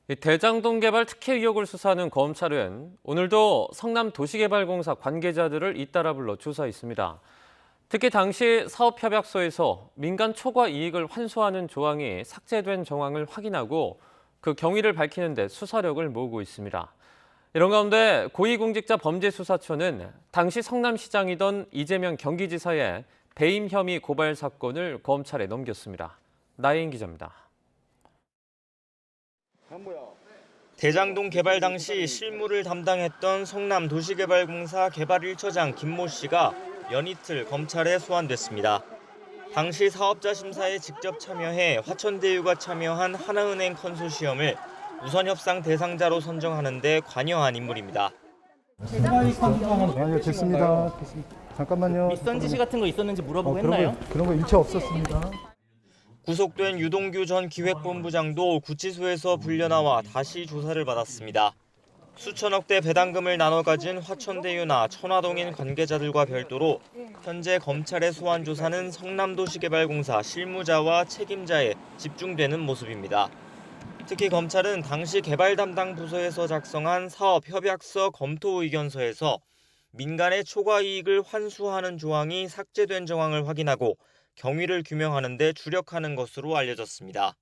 이 대장동 개발 특혜 의혹을 수사하는 검찰은 오늘도 성남도시개발공사 관계자들을 잇따라 불러 조사했습니다. 특히 당시 사업협약서에서 민간 초과 이익을 환수하는 조항이 삭제된 정황을 확인하고 그 경위를 밝히는 데 수사력을 모으고 있습니다. 이런 가운데 고위공직자범죄수사처는 당시 성남시장이던 이재명 경기지사의 배임 혐의 고발 사건을 검찰에 넘겼습니다. 나혜인 기자입니다. 대장동 개발 당시 실무를 담당했던 성남도시개발공사 개발 1처장 김모 씨가 연이틀 검찰에 소환됐습니다. 당시 사업자 심사에 직접 참여해 화천대유가 참여한 하나은행 컨소시엄을 우선 협상 대상자로 선정하는 데 관여한 인물입니다. 아니요, 됐습니다. 잠깐만요. 밑선 지시 같은 거 있었는지 물어보고 했나요? 그런 거 일체 없었습니다. 구속된 유동규 전 기획본부장도 구치소에서 불려나와 다시 조사를 받았습니다. 수천억대 배당금을 나눠 가진 화천대유나 천화동인 관계자들과 별도로 현재 검찰의 소환 조사는 성남도시개발공사 실무자와 책임자에 집중되는 모습입니다. 특히 검찰은 당시 개발 담당 부서에서 작성한 사업협약서 검토 의견서에서 민간의 초과 이익을 환수하는 조항이 삭제된 정황을 확인하고 경위를 규명하는 데 주력하는 것으로 알려졌습니다.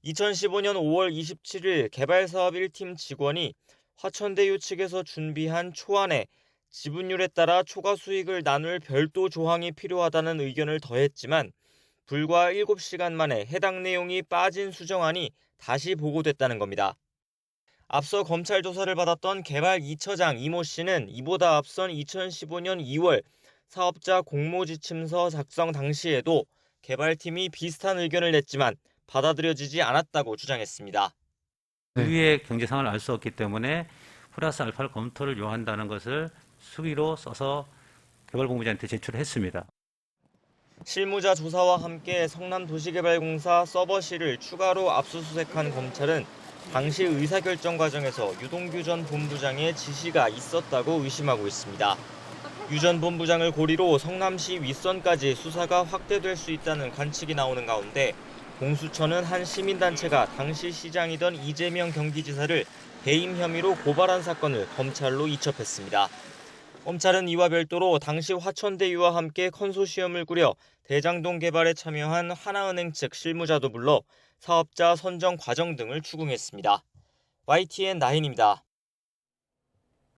2015년 5월 27일 개발사업 1팀 직원이 화천대유 측에서 준비한 초안에 지분율에 따라 초과 수익을 나눌 별도 조항이 필요하다는 의견을 더했지만 불과 7시간 만에 해당 내용이 빠진 수정안이 다시 보고됐다는 겁니다. 앞서 검찰 조사를 받았던 개발 2처장 이모 씨는 이보다 앞선 2015년 2월 사업자 공모지침서 작성 당시에도 개발팀이 비슷한 의견을 냈지만 받아들여지지 않았다고 주장했습니다. 위의 경제 상황을 알 수 없기 때문에 플러스 알파를 검토를 요한다는 것을 수기로 써서 개발본부장한테 제출했습니다. 실무자 조사와 함께 성남도시개발공사 서버실을 추가로 압수수색한 검찰은 당시 의사결정 과정에서 유동규 전 본부장의 지시가 있었다고 의심하고 있습니다. 유 전 본부장을 고리로 성남시 윗선까지 수사가 확대될 수 있다는 관측이 나오는 가운데 공수처는 한 시민단체가 당시 시장이던 이재명 경기지사를 배임 혐의로 고발한 사건을 검찰로 이첩했습니다. 검찰은 이와 별도로 당시 화천대유와 함께 컨소시엄을 꾸려 대장동 개발에 참여한 하나은행 측 실무자도 불러 사업자 선정 과정 등을 추궁했습니다. YTN 나인입니다.